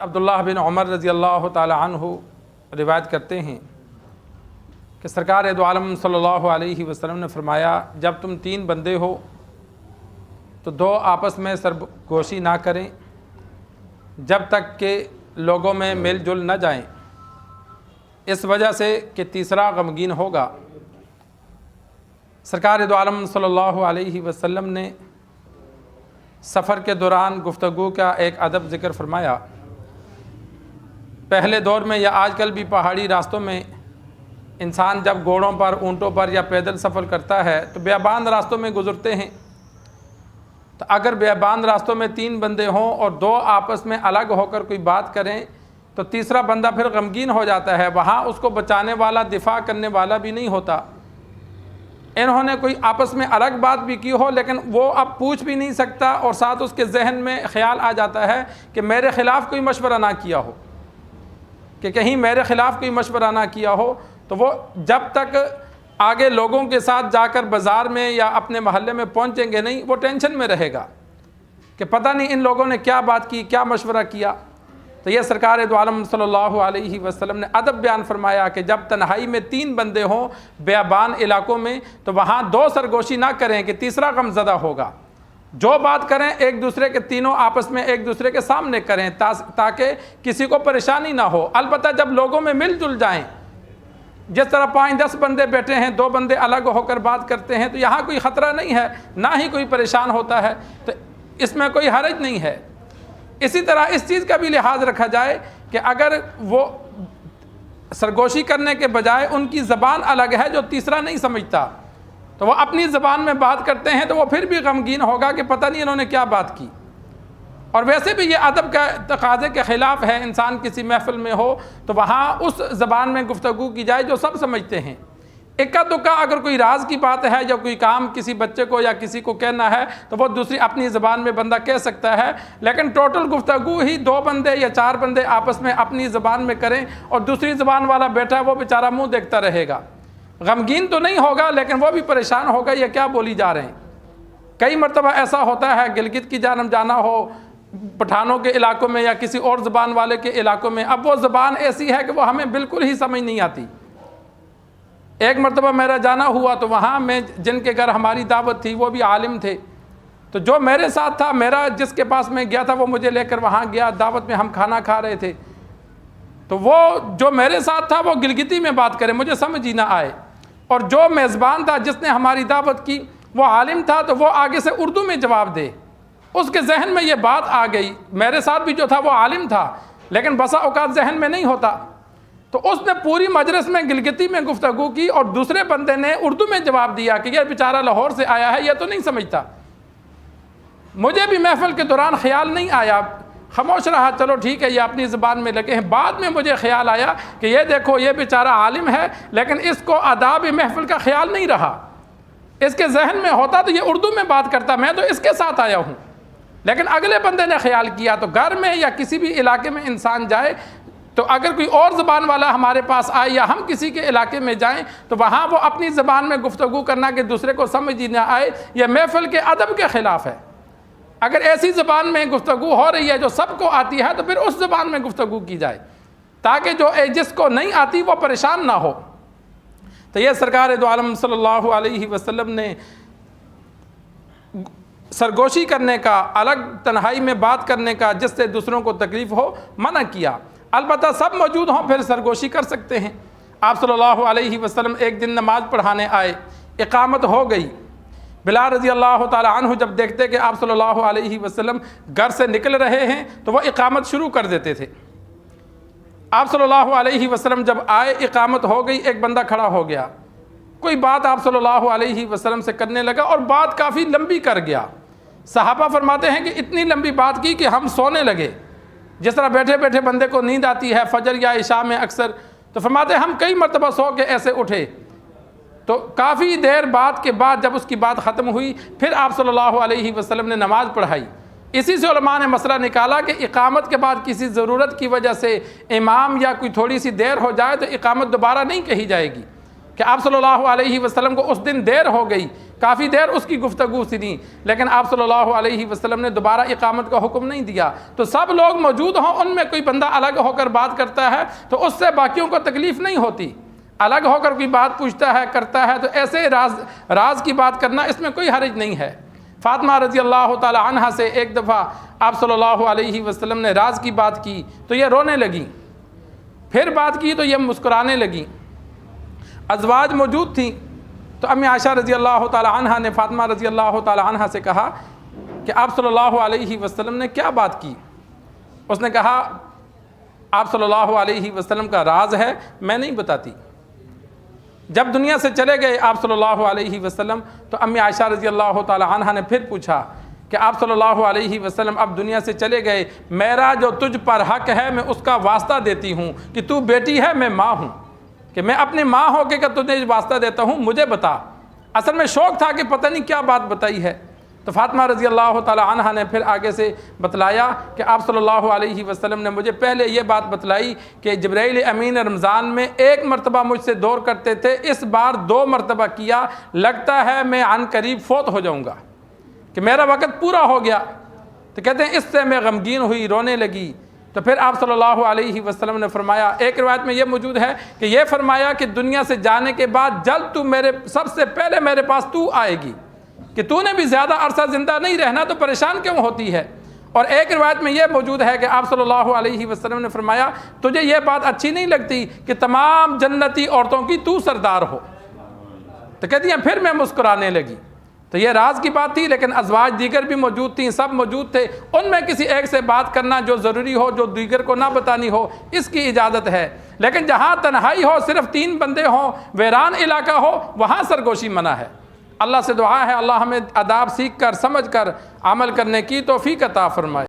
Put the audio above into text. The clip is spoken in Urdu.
عبداللہ بن عمر رضی اللہ تعالی عنہ روایت کرتے ہیں کہ سرکار دو عالم صلی اللہ علیہ وسلم نے فرمایا، جب تم 3 بندے ہو تو 2 آپس میں سرگوشی نہ کریں جب تک کہ لوگوں میں مل جل نہ جائیں، اس وجہ سے کہ تیسرا غمگین ہوگا۔ سرکار دو عالم صلی اللہ علیہ وسلم نے سفر کے دوران گفتگو کا ایک ادب ذکر فرمایا۔ پہلے دور میں یا آج کل بھی پہاڑی راستوں میں انسان جب گھوڑوں پر، اونٹوں پر یا پیدل سفر کرتا ہے تو بیابان راستوں میں گزرتے ہیں، تو اگر بیابان راستوں میں 3 بندے ہوں اور 2 آپس میں الگ ہو کر کوئی بات کریں تو تیسرا بندہ پھر غمگین ہو جاتا ہے، وہاں اس کو بچانے والا، دفاع کرنے والا بھی نہیں ہوتا۔ انہوں نے کوئی آپس میں الگ بات بھی کی ہو لیکن وہ اب پوچھ بھی نہیں سکتا، اور ساتھ اس کے ذہن میں خیال آ جاتا ہے کہ میرے خلاف کوئی مشورہ نہ کیا ہو، کہ کہیں میرے خلاف کوئی مشورہ نہ کیا ہو، تو وہ جب تک آگے لوگوں کے ساتھ جا کر بازار میں یا اپنے محلے میں پہنچیں گے نہیں، وہ ٹینشن میں رہے گا کہ پتہ نہیں ان لوگوں نے کیا بات کی، کیا مشورہ کیا۔ تو یہ سرکار دو عالم صلی اللہ علیہ وسلم نے ادب بیان فرمایا کہ جب تنہائی میں 3 بندے ہوں بیابان علاقوں میں تو وہاں 2 سرگوشی نہ کریں کہ تیسرا غم زدہ ہوگا۔ جو بات کریں ایک دوسرے کے، تینوں آپس میں ایک دوسرے کے سامنے کریں تاکہ کسی کو پریشانی نہ ہو۔ البتہ جب لوگوں میں مل جل جائیں، جس طرح 5-10 بندے بیٹھے ہیں، 2 بندے الگ ہو کر بات کرتے ہیں، تو یہاں کوئی خطرہ نہیں ہے، نہ ہی کوئی پریشان ہوتا ہے، تو اس میں کوئی حرج نہیں ہے۔ اسی طرح اس چیز کا بھی لحاظ رکھا جائے کہ اگر وہ سرگوشی کرنے کے بجائے ان کی زبان الگ ہے جو تیسرا نہیں سمجھتا، تو وہ اپنی زبان میں بات کرتے ہیں تو وہ پھر بھی غمگین ہوگا کہ پتہ نہیں انہوں نے کیا بات کی۔ اور ویسے بھی یہ ادب کا تقاضے کے خلاف ہے، انسان کسی محفل میں ہو تو وہاں اس زبان میں گفتگو کی جائے جو سب سمجھتے ہیں۔ اکا دکا اگر کوئی راز کی بات ہے یا کوئی کام کسی بچے کو یا کسی کو کہنا ہے تو وہ دوسری اپنی زبان میں بندہ کہہ سکتا ہے، لیکن ٹوٹل گفتگو ہی 2 بندے یا 4 بندے آپس میں اپنی زبان میں کریں اور دوسری زبان والا بیٹھا ہے وہ بیچارہ منہ دیکھتا رہے گا، غمگین تو نہیں ہوگا لیکن وہ بھی پریشان ہوگا یہ کیا بولی جا رہے ہیں۔ کئی مرتبہ ایسا ہوتا ہے گلگت کی جانب جانا ہو، پٹھانوں کے علاقوں میں یا کسی اور زبان والے کے علاقوں میں، اب وہ زبان ایسی ہے کہ وہ ہمیں بالکل ہی سمجھ نہیں آتی۔ ایک مرتبہ میرا جانا ہوا تو وہاں میں جن کے گھر ہماری دعوت تھی وہ بھی عالم تھے، تو جو میرے ساتھ تھا، میرا جس کے پاس میں گیا تھا وہ مجھے لے کر وہاں گیا، دعوت میں ہم کھانا کھا رہے تھے، تو وہ جو میرے ساتھ تھا وہ گلگتی میں بات کرے، مجھے سمجھ ہی نہ آئے، اور جو میزبان تھا جس نے ہماری دعوت کی وہ عالم تھا تو وہ آگے سے اردو میں جواب دے۔ اس کے ذہن میں یہ بات آ گئی، میرے ساتھ بھی جو تھا وہ عالم تھا لیکن بسا اوقات ذہن میں نہیں ہوتا، تو اس نے پوری مجلس میں گلگتی میں گفتگو کی اور دوسرے بندے نے اردو میں جواب دیا کہ یہ بیچارہ لاہور سے آیا ہے، یہ تو نہیں سمجھتا۔ مجھے بھی محفل کے دوران خیال نہیں آیا، خاموش رہا، چلو ٹھیک ہے یہ اپنی زبان میں لگے ہیں۔ بعد میں مجھے خیال آیا کہ یہ دیکھو یہ بیچارہ عالم ہے لیکن اس کو آداب محفل کا خیال نہیں رہا، اس کے ذہن میں ہوتا تو یہ اردو میں بات کرتا، میں تو اس کے ساتھ آیا ہوں، لیکن اگلے بندے نے خیال کیا۔ تو گھر میں یا کسی بھی علاقے میں انسان جائے تو اگر کوئی اور زبان والا ہمارے پاس آئے یا ہم کسی کے علاقے میں جائیں تو وہاں وہ اپنی زبان میں گفتگو کرنا کہ دوسرے کو سمجھ ہی نہ آئے، یہ محفل کے ادب کے خلاف ہے۔ اگر ایسی زبان میں گفتگو ہو رہی ہے جو سب کو آتی ہے تو پھر اس زبان میں گفتگو کی جائے تاکہ جو جس کو نہیں آتی وہ پریشان نہ ہو۔ تو یہ سرکار دو عالم صلی اللہ علیہ وسلم نے سرگوشی کرنے کا، الگ تنہائی میں بات کرنے کا جس سے دوسروں کو تکلیف ہو، منع کیا۔ البتہ سب موجود ہوں پھر سرگوشی کر سکتے ہیں۔ آپ صلی اللہ علیہ وسلم ایک دن نماز پڑھانے آئے، اقامت ہو گئی۔ بلال رضی اللہ تعالی عنہ جب دیکھتے کہ آپ صلی اللہ علیہ وسلم گھر سے نکل رہے ہیں تو وہ اقامت شروع کر دیتے تھے۔ آپ صلی اللہ علیہ وسلم جب آئے، اقامت ہو گئی، ایک بندہ کھڑا ہو گیا، کوئی بات آپ صلی اللہ علیہ وسلم سے کرنے لگا اور بات کافی لمبی کر گیا۔ صحابہ فرماتے ہیں کہ اتنی لمبی بات کی کہ ہم سونے لگے، جس طرح بیٹھے بیٹھے بندے کو نیند آتی ہے فجر یا عشاء میں اکثر، تو فرماتے ہیں ہم کئی مرتبہ سو کے ایسے اٹھے۔ تو کافی دیر بعد کے بعد جب اس کی بات ختم ہوئی پھر آپ صلی اللہ علیہ وسلم نے نماز پڑھائی۔ اسی سے علماء نے مسئلہ نکالا کہ اقامت کے بعد کسی ضرورت کی وجہ سے امام یا کوئی تھوڑی سی دیر ہو جائے تو اقامت دوبارہ نہیں کہی جائے گی، کہ آپ صلی اللہ علیہ وسلم کو اس دن دیر ہو گئی، کافی دیر اس کی گفتگو سنی، لیکن آپ صلی اللہ علیہ وسلم نے دوبارہ اقامت کا حکم نہیں دیا۔ تو سب لوگ موجود ہوں، ان میں کوئی بندہ الگ ہو کر بات کرتا ہے تو اس سے باقیوں کو تکلیف نہیں ہوتی۔ الگ ہو کر کوئی بات پوچھتا ہے، کرتا ہے، تو ایسے راز کی بات کرنا اس میں کوئی حرج نہیں ہے۔ فاطمہ رضی اللہ تعالی عنہ سے ایک دفعہ آپ صلی اللہ علیہ وسلم نے راز کی بات کی تو یہ رونے لگیں، پھر بات کی تو یہ مسکرانے لگیں۔ ازواج موجود تھیں تو امی عائشہ رضی اللہ تعالی عنہ نے فاطمہ رضی اللہ تعالی عنہ سے کہا کہ آپ صلی اللہ علیہ وسلم نے کیا بات کی؟ اس نے کہا آپ صلی اللہ علیہ وسلم کا راز ہے، میں نہیں بتاتی۔ جب دنیا سے چلے گئے آپ صلی اللہ علیہ وسلم تو امی عائشہ رضی اللہ تعالی عنہ نے پھر پوچھا کہ آپ صلی اللہ علیہ وسلم اب دنیا سے چلے گئے، میرا جو تجھ پر حق ہے میں اس کا واسطہ دیتی ہوں کہ تو بیٹی ہے، میں ماں ہوں، کہ میں اپنی ماں ہو کے تجھے واسطہ دیتا ہوں، مجھے بتا۔ اصل میں شوق تھا کہ پتہ نہیں کیا بات بتائی ہے۔ تو فاطمہ رضی اللہ تعالی عنہ نے پھر آگے سے بتلایا کہ آپ صلی اللہ علیہ وسلم نے مجھے پہلے یہ بات بتلائی کہ جبرائیل امین رمضان میں ایک مرتبہ مجھ سے دور کرتے تھے، اس بار 2 مرتبہ کیا، لگتا ہے میں عن قریب فوت ہو جاؤں گا، کہ میرا وقت پورا ہو گیا۔ تو کہتے ہیں اس سے میں غمگین ہوئی، رونے لگی۔ تو پھر آپ صلی اللہ علیہ وسلم نے فرمایا، ایک روایت میں یہ موجود ہے کہ یہ فرمایا کہ دنیا سے جانے کے بعد جلد تو سب سے پہلے میرے پاس تو آئے گی، کہ تو نے بھی زیادہ عرصہ زندہ نہیں رہنا تو پریشان کیوں ہوتی ہے۔ اور ایک روایت میں یہ موجود ہے کہ آپ صلی اللہ علیہ وسلم نے فرمایا تجھے یہ بات اچھی نہیں لگتی کہ تمام جنتی عورتوں کی تو سردار ہو؟ تو کہتی ہیں پھر میں مسکرانے لگی۔ تو یہ راز کی بات تھی، لیکن ازواج دیگر بھی موجود تھیں، سب موجود تھے، ان میں کسی ایک سے بات کرنا جو ضروری ہو، جو دیگر کو نہ بتانی ہو، اس کی اجازت ہے۔ لیکن جہاں تنہائی ہو، صرف 3 بندے ہوں، ویران علاقہ ہو، وہاں سرگوشی منع ہے۔ اللہ سے دعا ہے اللہ ہمیں آداب سیکھ کر، سمجھ کر عمل کرنے کی توفیق عطا فرمائے۔